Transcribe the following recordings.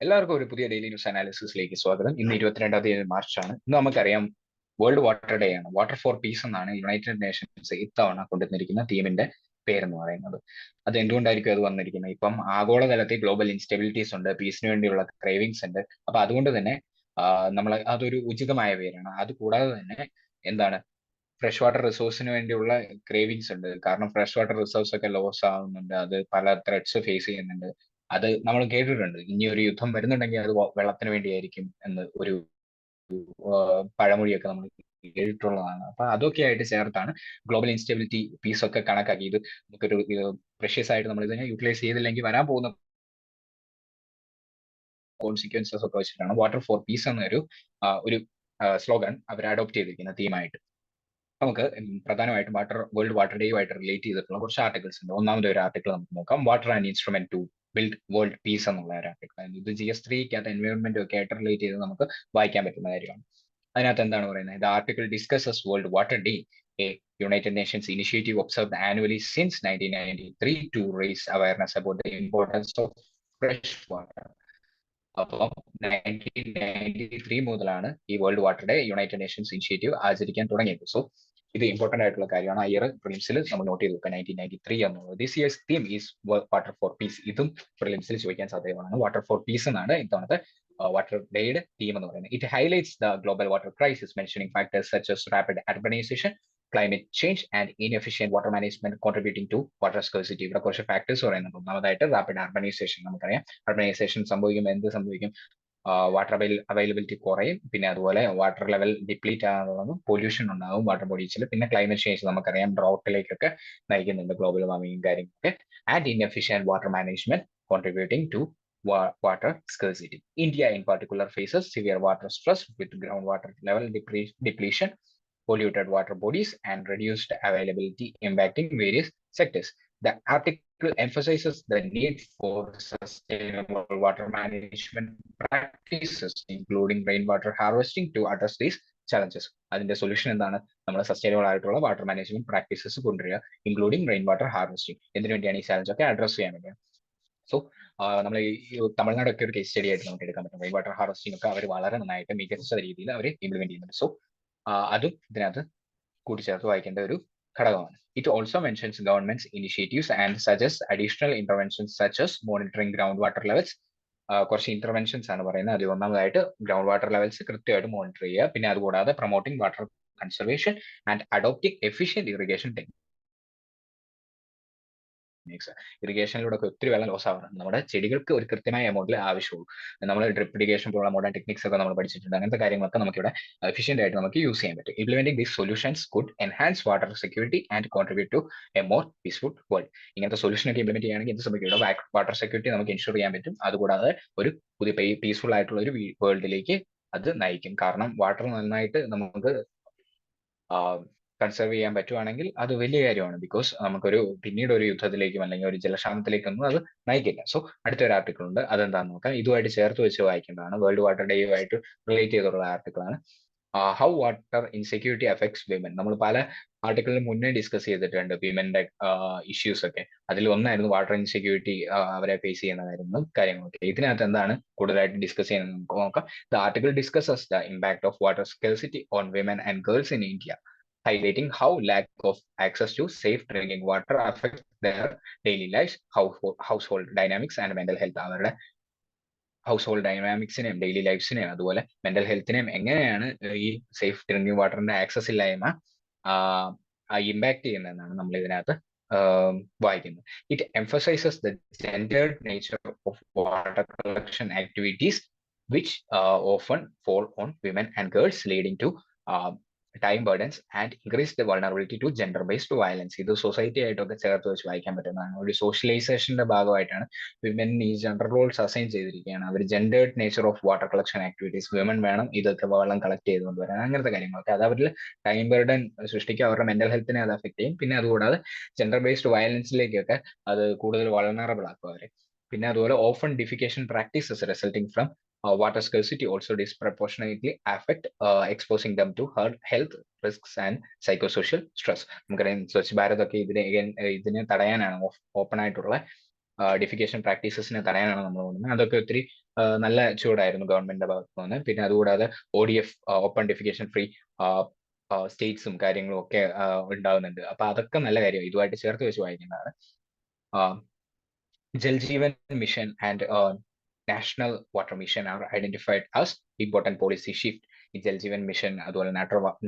എല്ലാവർക്കും ഒരു പുതിയ ഡെയിലി ന്യൂസ് അനാലിസിസിലേക്ക് സ്വാഗതം. ഇന്ന് 22 തീയതി മാർച്ചാണ്. ഇന്ന് നമുക്കറിയാം വേൾഡ് വാട്ടർ ഡേ ആണ്. വാട്ടർ ഫോർ പീസ് എന്നാണ് യുണൈറ്റഡ് നേഷൻസ് ഇത്തവണ കൊണ്ടുവന്നിരിക്കുന്ന തീമിന്റെ പേരെന്ന് പറയുന്നത്. അത് എന്തുകൊണ്ടായിരിക്കും അത് വന്നിരിക്കുന്നത്? ഇപ്പം ആഗോളതലത്തിൽ ഗ്ലോബൽ ഇൻസ്റ്റെബിലിറ്റീസ് ഉണ്ട്, പീസിന് വേണ്ടിയുള്ള ക്രേവിങ്സ് ഉണ്ട്. അപ്പൊ അതുകൊണ്ട് തന്നെ നമ്മൾ അതൊരു ഉചിതമായ പേരാണ്. അത് കൂടാതെ തന്നെ എന്താണ് ഫ്രഷ് വാട്ടർ റിസോഴ്സിന് വേണ്ടിയുള്ള ക്രേവിങ്സ് ഉണ്ട്. കാരണം ഫ്രഷ് വാട്ടർ റിസോഴ്സ് ഒക്കെ ലോസ് ആവുന്നുണ്ട്. അത് പല ത്രെഡ്സ് ഫേസ് ചെയ്യുന്നുണ്ട്. അത് നമ്മൾ കേട്ടിട്ടുണ്ട്. ഇനി ഒരു യുദ്ധം വരുന്നുണ്ടെങ്കിൽ അത് വെള്ളത്തിന് വേണ്ടിയായിരിക്കും എന്ന് ഒരു പഴമൊഴിയൊക്കെ നമ്മൾ കേട്ടിട്ടുള്ളതാണ്. അപ്പൊ അതൊക്കെ ആയിട്ട് ചേർത്താണ് ഗ്ലോബൽ ഇൻസ്റ്റെബിലിറ്റി പീസ് ഒക്കെ കണക്കാക്കി ഇത് നമുക്കൊരു പ്രഷ്യസ് ആയിട്ട് നമ്മൾ ഇതിനെ യൂട്ടിലൈസ് ചെയ്തില്ലെങ്കിൽ വരാൻ പോകുന്ന കോൺസിക്വൻസസ് ഒക്കെ വെച്ചിട്ടാണ് വാട്ടർ ഫോർ പീസ് എന്നൊരു ഒരു സ്ലോഗൻ അവർ അഡോപ്റ്റ് ചെയ്തിരിക്കുന്ന തീമായിട്ട്. നമുക്ക് പ്രധാനമായിട്ടും വേൾഡ് വാട്ടർ ഡേയുമായിട്ട് റിലേറ്റ് ചെയ്തിട്ടുള്ള കുറച്ച് ആർട്ടിക്കിൾസ് ഉണ്ട്. ഒന്നാമത്തെ ഒരു ആർട്ടിക്കിൾ നമുക്ക് നോക്കാം. Water and instrument to build world peace എന്നുള്ള ഒരു ആർട്ടിക്കിൾ. ഇത് GS3 എൻവയോൺമെന്റ് ഒക്കെ ആയിട്ട് റിലേറ്റ് ചെയ്ത് നമുക്ക് വായിക്കാൻ പറ്റുന്ന കാര്യമാണ്. അതിനകത്ത് എന്താണ് പറയുന്നത്? The article discusses World Water Day, a United Nations initiative observed annually since 1993 to raise awareness about the importance of fresh water. അപ്പം 1993 മുതലാണ് ഈ World Water Day United Nations initiative ആചരിക്കാൻ തുടങ്ങിയത്. സോ ഇത് ഇമ്പോർട്ടന്റ് ആയിട്ടുള്ള കാര്യമാണ്. ആ ഇയർ പ്രിലിംസിൽ നമ്മൾ നോട്ട് ചെയ്ത് വെക്കുക 1993 എന്നുള്ളത്. This year's theme is water for peace. ഇതും പ്രിലിംസിൽ ചോദിക്കാൻ സാധ്യതയാണ്. വാട്ടർ ഫോർ പീസ് എന്നാണ് ഇത്തവണത്തെ വാട്ടർ ഡേയുടെ തീം എന്ന് പറയുന്നത്. It highlights the global water crisis, mentioning factors such as rapid urbanisation, climate change and inefficient water management contributing to water scarcity. ഇവിടെ കുറച്ച് ഫാക്ടേഴ്സ് പറയുന്നുണ്ട്. ഒന്നാമതായിട്ട് റാപ്പിഡ് അർബനൈസേഷൻ. നമുക്കറിയാം അർബനൈസേഷൻ സംഭവിക്കുമ്പോൾ എന്ത് സംഭവിക്കും? വാട്ടർ അവൈലബിലിറ്റി കുറയും. പിന്നെ അതുപോലെ വാട്ടർ ലെവൽ ഡിപ്ലീറ്റ് ആകുന്നതും പൊല്യൂഷൻ ഉണ്ടാകും വാട്ടർ ബോഡീസിൽ. പിന്നെ ക്ലൈമറ്റ് ചേഞ്ച് നമുക്കറിയാം ഡ്രോട്ടിലേക്കൊക്കെ നയിക്കുന്നുണ്ട്, ഗ്ലോബൽ വാർമിംഗ് കാര്യങ്ങളൊക്കെ. And inefficient water management contributing to water scarcity. India in particular faces severe water stress with groundwater level depletion, polluted water bodies, and reduced availability impacting various sectors. The article emphasizes the need for sustainable water management practices, including rainwater harvesting, to address these challenges. അതിന്റെ solution എന്താണ്? നമ്മൾ sustainable ആയിട്ടുള്ള water management practices കൊണ്ടുവരിക, including rain water harvesting. എന്തിനു വേണ്ടിയാണ് ഈ challenge ഒക്കെ address ചെയ്യാൻ വേണ്ടിയാണ്. സോ നമ്മൾ ഈ തമിഴ്നാടൊക്കെ ഒരു കേസ് സ്റ്റഡി ആയിട്ട് നമുക്ക് എടുക്കാൻ പറ്റും. റെയിൻ വാട്ടർ ഹാർവെസ്റ്റിംഗ് ഒക്കെ അവർ വളരെ നന്നായിട്ട് മികച്ച രീതിയിൽ അവർ ഇംപ്ലിമെന്റ് ചെയ്യുന്നുണ്ട്. സോ അതും ഇതിനകത്ത് കൂട്ടിച്ചേർത്ത് വായിക്കേണ്ട ഒരു ഘടകമാണ്. It also mentions governments initiatives and suggest additional interventions such as monitoring ground water levels. കുറച്ച് ഇന്റർവെൻഷൻസ് ആണ് പറയുന്നത്. അതിൽ ഒന്നാമതായിട്ട് ഗ്രൗണ്ട് വാട്ടർ ലെവൽസ് കൃത്യമായിട്ട് മോണിറ്റർ ചെയ്യുക. പിന്നെ അതുകൂടാതെ promoting water conservation and adopting efficient irrigation techniques. ഇറിഗേഷനിലൂടെ ഒക്കെ ഒത്തിരി വെള്ളം ലോസ് ആവാറുണ്ട്. നമ്മുടെ ചെടികൾക്ക് ഒരു കൃത്യമായ എമൗണ്ടിൽ ആവശ്യമുള്ളൂ. നമ്മൾ ഡ്രിപ്പ് ഇറിഗേഷൻ പോലുള്ള മോഡേൺ ടെക്നിക്സ് ഒക്കെ നമ്മൾ പഠിച്ചിട്ടുണ്ട്. അങ്ങനത്തെ കാര്യങ്ങളൊക്കെ നമുക്ക് ഇവിടെ എഫിഷ്യന്റ് ആയിട്ട് നമുക്ക് യൂസ് ചെയ്യാൻ പറ്റും. Implementing these solutions could enhance water security and contribute to a more peaceful world. ഇങ്ങനത്തെ സൊല്യൂഷൻ ഒക്കെ ഇംപ്ലിമെന്റ് ചെയ്യുകയാണെങ്കിൽ എന്ത് സംഭവിക്കും? ഇവിടെ വാട്ടർ സെക്യൂരിറ്റി നമുക്ക് ഇൻഷുർ ചെയ്യാൻ പറ്റും. അതുകൂടാതെ ഒരു പുതിയ പീസ്ഫുൾ ആയിട്ടുള്ള ഒരു വേൾഡിലേക്ക് അത് നയിക്കും. കാരണം വാട്ടർ നന്നായിട്ട് നമുക്ക് കൺസർവ് ചെയ്യാൻ പറ്റുവാണെങ്കിൽ അത് വലിയ കാര്യമാണ്. ബിക്കോസ് നമുക്കൊരു പിന്നീട് ഒരു യുദ്ധത്തിലേക്കും അല്ലെങ്കിൽ ഒരു ജലക്ഷാമത്തിലേക്കൊന്നും അത് നയിക്കില്ല. സോ അടുത്തൊരു ആർട്ടിക്കിൾ ഉണ്ട്, അതെന്താണെന്ന് നോക്കാം. ഇതുമായിട്ട് ചേർത്ത് വെച്ച് വായിക്കേണ്ടതാണ്. വേൾഡ് വാട്ടർ ഡേയുമായിട്ട് റിലേറ്റ് ചെയ്തിട്ടുള്ള ആർട്ടിക്കിൾ ആണ്. How water insecurity affects women. നമ്മൾ പല ആർട്ടിക്കിളിന് മുന്നേ ഡിസ്കസ് ചെയ്തിട്ടുണ്ട് വിമന്റെ ഇഷ്യൂസ് ഒക്കെ. അതിൽ ഒന്നായിരുന്നു വാട്ടർ ഇൻസെക്യൂരിറ്റി അവരെ ഫേസ് ചെയ്യുന്ന കാര്യങ്ങളൊക്കെ. ഇതിനകത്ത് എന്താണ് കൂടുതലായിട്ട് ഡിസ്കസ് ചെയ്യുന്നത് നമുക്ക് നോക്കാം. The article discusses the impact of water scarcity on women and girls in India, highlighting how lack of access to safe drinking water affects their daily lives, household dynamics and mental health. അവരുടെ house ഡൈനാമിക്സിനെയും daily ലൈഫ്സിനെയും അതുപോലെ mental ഹെൽത്തിനെയും എങ്ങനെയാണ് ഈ safe drinking വാട്ടറിന്റെ access ഇല്ലായ്മ impact ചെയ്യുന്നതെന്നാണ് നമ്മൾ ഇതിനകത്ത് വായിക്കുന്നത്. It emphasises the gendered nature of water collection activities which often fall on women and girls, leading to time burdens and increase the vulnerability to gender based violence. ഇത് society ആയിട്ടൊക്കെ ചേർത്ത് വെച്ച് വായിക്കാൻ പറ്റുന്നതാണ്. ഒരു സോഷ്യലൈസേഷന്റെ ഭാഗമായിട്ടാണ് വിമൻ ഈ ജെൻഡർ റോൾസ് അസൈൻ ചെയ്തിരിക്കുകയാണ്. അവർ gendered nature of water collection activities, women വേണം ഇതൊക്കെ വെള്ളം കളക്ട് ചെയ്തുകൊണ്ട് വരാൻ, അങ്ങനത്തെ കാര്യങ്ങളൊക്കെ. അത് അവരിൽ ടൈം ബർഡൻ സൃഷ്ടിക്കുക, അവരുടെ മെന്റൽ ഹെൽത്തിനെ അത് അഫക്ട് ചെയ്യും. പിന്നെ അതുകൂടാതെ ജെൻഡർ ബേസ്ഡ് വയലൻസിലേക്കൊക്കെ അത് കൂടുതൽ വൾണറബിൾ ആക്കും അവരെ. പിന്നെ അതുപോലെ often defecation practices resulting from water scarcity also disproportionately affect exposing them to health risks and psychosocial stress. നമുക്കറിയാം സ്വച്ഛ് ഭാരത് ഒക്കെ ഇതിനെ തടയാനാണ് ഓപ്പൺ ആയിട്ടുള്ള ഡിഫിക്കേഷൻ പ്രാക്ടീസസിനെ തടയാനാണ് നമ്മൾ നോക്കുന്നത്. അതൊക്കെ ഒത്തിരി നല്ല ചൂടായിരുന്നു ഗവൺമെന്റിന്റെ ഭാഗത്ത് നിന്ന്. പിന്നെ അതുകൂടാതെ ODF ഓപ്പൺ ഡിഫിക്കേഷൻ ഫ്രീ സ്റ്റേറ്റ്സും കാര്യങ്ങളും ഒക്കെ ഉണ്ടാകുന്നുണ്ട്. അപ്പൊ അതൊക്കെ നല്ല കാര്യം ഇതുമായിട്ട് ചേർത്ത് വെച്ച് വായിക്കുന്നതാണ്. Jal Jeevan Mission and National Water Mission are identified as important policy shift. ഈ ജൽ ജീവൻ മിഷൻ അതുപോലെ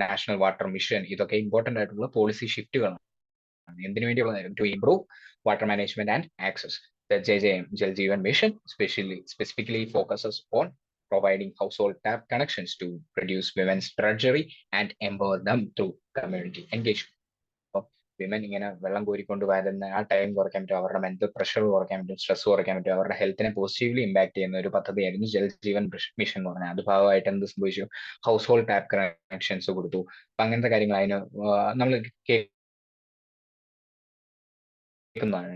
നാഷണൽ വാട്ടർ മിഷൻ ഇതൊക്കെ ഇമ്പോർട്ടന്റ് ആയിട്ടുള്ള പോളിസി ഷിഫ്റ്റുകളാണ്. എന്തിനു വേണ്ടിയുള്ളതായിരുന്നു? To improve water management and access. The JJM Jal Jeevan Mission specifically focuses on providing household tap connections to reduce women's drudgery and empower them through community engagement. Women ഇങ്ങനെ വെള്ളം കോരിക്കൊണ്ട് വരുന്ന ആ time കുറയ്ക്കാൻ പറ്റും, അവരുടെ മെന്റൽ പ്രഷർ കുറയ്ക്കാൻ പറ്റും, stress കുറയ്ക്കാൻ പറ്റും, അവരുടെ ഹെൽത്തിനെ പോസിറ്റീവ്ലി ഇമ്പാക്ട് ചെയ്യുന്ന ഒരു പദ്ധതിയായിരുന്നു ജൽ ജീവൻ മിഷൻ എന്ന് പറഞ്ഞാൽ. അത് ഭാഗമായിട്ട് എന്ത് സംഭവിച്ചു? ഹൗസ് ഹോൾഡ് ടാപ്പ് കണക്ഷൻസ് കൊടുത്തു. അപ്പൊ അങ്ങനത്തെ കാര്യങ്ങൾ അതിന് നമ്മൾ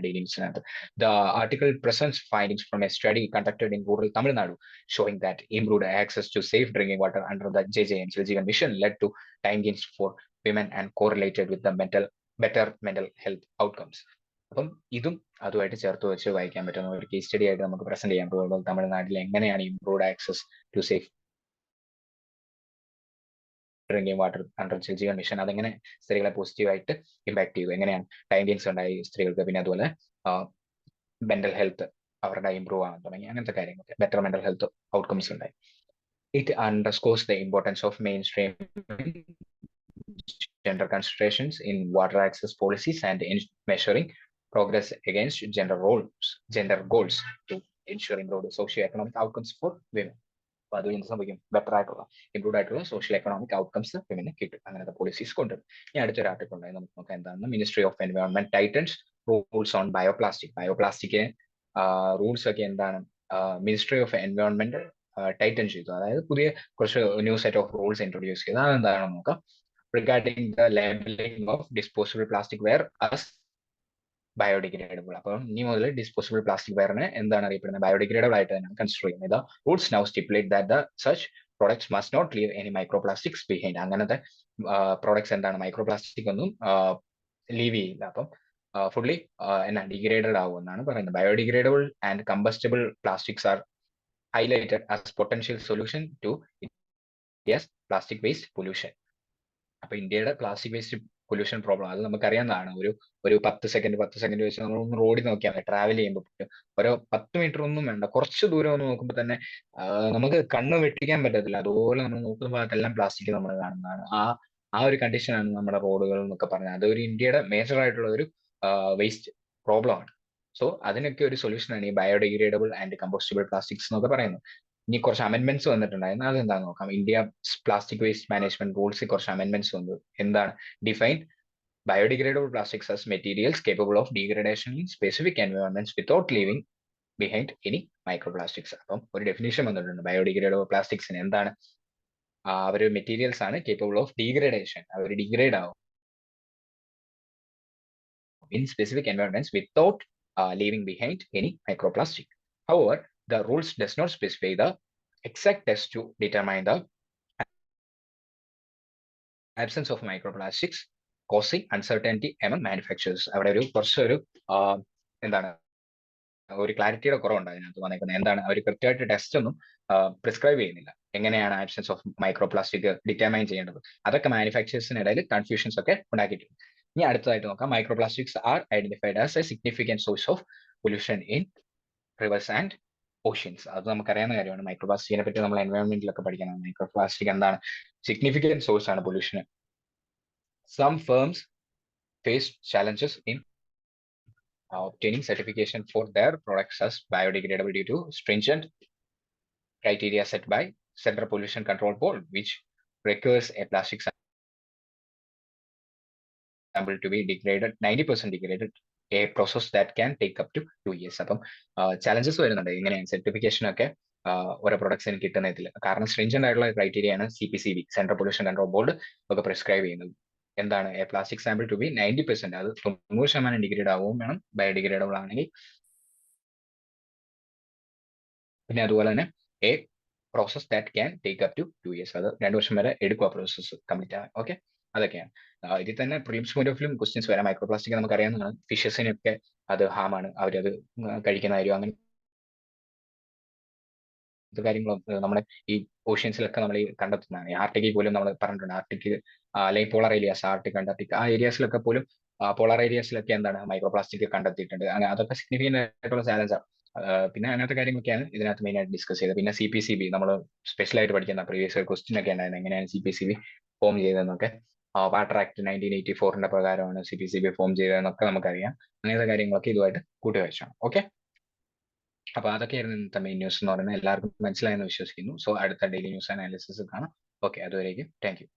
daily newsnether. The article presents findings from a study conducted in rural Tamil Nadu, showing that improved access to safe drinking water under the JJM Jal Jeevan Mission led to time gains for women and correlated with the better mental health outcomes. അപ്പം ഇതും അതുമായിട്ട് ചേർത്ത് വെച്ച് വായിക്കാൻ പറ്റുന്ന ഒരു case study ആയിട്ട് നമുക്ക് പ്രസന്റ് ചെയ്യാൻ പോകുന്നത് തമിഴ്നാട്ടിൽ എങ്ങനെയാണ് improved access to safe drinking water under Jal Jeevan mission അതെങ്ങനെ സ്ത്രീകളെ പോസിറ്റീവായിട്ട് ഇമ്പാക്ട് ചെയ്തു, എങ്ങനെയാണ് ടൈം ഗെയിൻസ് ഉണ്ടായി സ്ത്രീകൾക്ക്, പിന്നെ അതുപോലെ മെന്റൽ ഹെൽത്ത് അവരുടെ ഇംപ്രൂവ് ആകാൻ തുടങ്ങി, അങ്ങനത്തെ കാര്യങ്ങളൊക്കെ ബെറ്റർ മെന്റൽ ഹെൽത്ത് ഔട്ട്കംസ് ഉണ്ടായി. It underscores the importance of mainstream gender considerations in water access policies and in measuring progress against gender goals to ensure improved socio-economic outcomes for women. അപ്പൊ അത് എന്ത് സംഭവിക്കും? Better ആയിട്ടുള്ള improved ആയിട്ടുള്ള social economic outcomes വിമിന് കിട്ടും. അങ്ങനത്തെ policies കൊണ്ടുവരും. ഇനി അടുത്തൊരു ആർട്ടിക്കിൾ ഉണ്ടായി, നമുക്ക് നോക്കാം എന്താണെന്ന്. Ministry of environment Titans rules on bioplastic rules ഒക്കെ എന്താണ് മിനിസ്ട്രി ഓഫ് എൻവയോൺമെന്റ് ടൈറ്റൻ ചെയ്തു. അതായത് പുതിയ കുറച്ച് new set of rules introduce ചെയ്തു. അതെന്താണെന്ന് നോക്കാം. Regarding the labelling of disposable plastic ware as biodegradable. അപ്പം ഇനി മുതൽ ഡിസ്പോസിബിൾ പ്ലാസ്റ്റിക് വെയറിനെ എന്താണ് അറിയപ്പെടുന്നത്? ബയോഡിഗ്രേഡബിൾ ആയിട്ട് തന്നെയാണ് കൺസിഡർ ചെയ്യുന്നത്. Rules now stipulate that the such products must not leave any micro plastics behind. അങ്ങനത്തെ പ്രോഡക്ട്സ് എന്താണ് മൈക്രോ പ്ലാസ്റ്റിക് ഒന്നും ലീവ് ചെയ്യില്ല. അപ്പം ഫുള്ളി ഡിഗ്രേഡഡ് ആവും എന്നാണ് പറയുന്നത്. Biodegradable and compostable plastics are highlighted as potential solution to India's plastic waste pollution. അപ്പൊ ഇന്ത്യയുടെ പ്ലാസ്റ്റിക് വേസ്റ്റ് പൊല്യൂഷൻ പ്രോബ്ലം അത് നമുക്കറിയാവുന്നതാണ്. ഒരു 10 സെക്കൻഡ് വെച്ച് നമ്മൾ ഒന്ന് റോഡിൽ നോക്കിയാൽ മതി, ട്രാവൽ ചെയ്യുമ്പോൾ ഓരോ 10 മീറ്റർ ഒന്നും വേണ്ട, കുറച്ച് ദൂരം ഒന്ന് നോക്കുമ്പോൾ തന്നെ നമുക്ക് കണ്ണ് വെട്ടിക്കാൻ പറ്റത്തില്ല. അതുപോലെ നമ്മൾ നോക്കുന്ന ഭാഗത്തെല്ലാം പ്ലാസ്റ്റിക് നമ്മൾ കാണുന്നതാണ്. ആ ഒരു കണ്ടീഷനാണ് നമ്മുടെ റോഡുകൾ എന്നൊക്കെ പറഞ്ഞത്. അതൊരു ഇന്ത്യയുടെ മേജർ ആയിട്ടുള്ള ഒരു വേസ്റ്റ് പ്രോബ്ലം ആണ്. സോ അതിനൊക്കെ ഒരു സൊല്യൂഷനാണ് ഈ ബയോഡിഗ്രേഡബിൾ ആൻഡ് കമ്പോസ്റ്റബിൾ പ്ലാസ്റ്റിക്സ് എന്നൊക്കെ പറയുന്നത്. ഇനി കുറച്ച് അമെന്റ്മെന്റ്സ് വന്നിട്ടുണ്ടായിരുന്നു, അതെന്താന്ന് നോക്കാം. ഇന്ത്യ പ്ലാസ്റ്റിക് വേസ്റ്റ് മാനേജ്മെന്റ് റൂൾസിൽ കുറച്ച് അമെന്റ്മെന്റ്സ് വന്നു. എന്താണ്? Define biodegradable plastics as materials capable of degradation in specific environments without leaving behind any micro plastics. അപ്പം ഒരു ഡെഫിനേഷൻ വന്നിട്ടുണ്ട് ബയോഡിഗ്രേഡബിൾ പ്ലാസ്റ്റിക്സിന്. എന്താണ്? അവർ മെറ്റീരിയൽസ് ആണ് കേപ്പബിൾ ഓഫ് ഡീഗ്രഡേഷൻ, അവർ ഡിഗ്രേഡ് ആവും in specific environments without leaving behind any microplastic. However, the rules does not specify the exact test to determine the absence of microplastics causing uncertainty among manufacturers. അവിടെ കുറച്ചൊരു എന്താണ് ഒരു ക്ലാരിറ്റിയുടെ കുറവുണ്ട് അതിനകത്ത് വന്നേക്കുന്നത്. എന്താണ് അവർ കൃത്യമായിട്ട് ടെസ്റ്റ് ഒന്നും പ്രിസ്ക്രൈബ് ചെയ്യുന്നില്ല. എങ്ങനെയാണ് ആബ്സെൻസ് ഓഫ് മൈക്രോപ്ലാസ്റ്റിക് ഡിറ്റർമൈൻ ചെയ്യേണ്ടത്? അതൊക്കെ മാനുഫാക്ചേഴ്സിനിടയിൽ കൺഫ്യൂഷൻസ് ഒക്കെ ഉണ്ടാക്കിയിട്ടുണ്ട്. ഇനി അടുത്തതായിട്ട് നോക്കാം. Microplastics R identified as A significant source of pollution in reverse and oceans. അത് നമുക്കറിയാവുന്ന കാര്യമാണ്. മൈക്രോപ്ലാസ്റ്റിക്കിനെ പറ്റി നമ്മൾ എൻവയോൺമെന്റിലൊക്കെ പഠിക്കണം. മൈക്രോപ്ലാസ്റ്റിക് എന്താണ്? സിഗ്നിഫിക്കന്റ് സോഴ്സ് ആണ് പൊല്യൂഷന്. Some firms face challenges in obtaining certification for their products as biodegradable due to stringent criteria set by Central Pollution Control Board, which requires a plastic sample to be degraded 90% degraded, a process that can take up to 2 years. അപ്പം challenges വരുന്നുണ്ട്. ഇങ്ങനെയാണ് certification ഒക്കെ ഓരോ പ്രൊഡക്ട്സിന് കിട്ടുന്നതിൽ. കാരണം stringent ആയിട്ടുള്ള criteria ആണ് CPCB, central pollution control board ഒക്കെ prescribe ചെയ്യുന്നത്. എന്താണ്? A plastic sample to be 90%, അത് 90% ഡിഗ്രേഡ് ആവും വേണം, ബയോഡിഗ്രേഡബിൾ ആണെങ്കിൽ. പിന്നെ അതുപോലെ തന്നെ a process that can take up to 2 years, അത് 2 വർഷം വരെ എടുക്കും ആ പ്രോസസ് കംപ്ലീറ്റ് ആവാൻ. ഓക്കെ, അതൊക്കെയാണ്. ഇതിൽ തന്നെ prelims point of view questions വരാം. മൈക്രോ പ്ലാസ്റ്റിക് നമുക്കറിയാവുന്നതാണ്. ഫിഷസിനൊക്കെ അത് ഹാമാണ്. അവരത് കഴിക്കുന്ന കാര്യം അങ്ങനത്തെ കാര്യങ്ങളും നമ്മുടെ ഈ ഓഷ്യൻസിലൊക്കെ നമ്മൾ ഈ കണ്ടെത്തുന്നതാണ്. ഈ ആർട്ടിക്കിൽ പോലും നമ്മൾ പറഞ്ഞിട്ടുണ്ട്. ആർട്ടിക് അല്ലെങ്കിൽ പോളർ ഏരിയാസ്, ആർട്ടിക്, അന്റാർട്ടിക് ആ ഏരിയാസിലൊക്കെ പോലും പോളർ ഏരിയാസിലൊക്കെ എന്താണ് മൈക്രോ പ്ലാസ്റ്റിക് കണ്ടെത്തിയിട്ടുണ്ട്. അതൊക്കെ സിഗ്നിഫിക്കന്റ് ആയിട്ടുള്ള ചാലഞ്ചാണ്. പിന്നെ അങ്ങനത്തെ കാര്യങ്ങളൊക്കെയാണ് ഇതിനകത്ത് മെയിൻ ആയിട്ട് ഡിസ്കസ് ചെയ്തത്. പിന്നെ CPCB നമ്മൾ സ്പെഷ്യൽ ആയിട്ട് പഠിക്കുന്ന പ്രീവിയസ് ക്വസ്റ്റ്യൻ ഒക്കെ ഉണ്ടായിരുന്നു. എങ്ങനെയാണ് CPCB ഫോം ചെയ്തതെന്നൊക്കെ. വാട്ടർ ആക്ട് 1984 പ്രകാരമാണ് CPCB ഫോം ചെയ്തതെന്നൊക്കെ നമുക്കറിയാം. അങ്ങനത്തെ കാര്യങ്ങളൊക്കെ ഇതുമായിട്ട് കൂട്ടിവെച്ചാണ്. ഓക്കെ. അപ്പൊ അതൊക്കെയായിരുന്നു ഇന്നത്തെ മെയിൻ ന്യൂസ് എന്ന് പറയുന്നത്. എല്ലാവർക്കും മനസ്സിലായെന്ന് വിശ്വസിക്കുന്നു. സോ അടുത്ത ഡെയിലി ന്യൂസ് അനാലിസിസ് കാണാം. ഓക്കെ, അതുവരേക്കും താങ്ക് യു.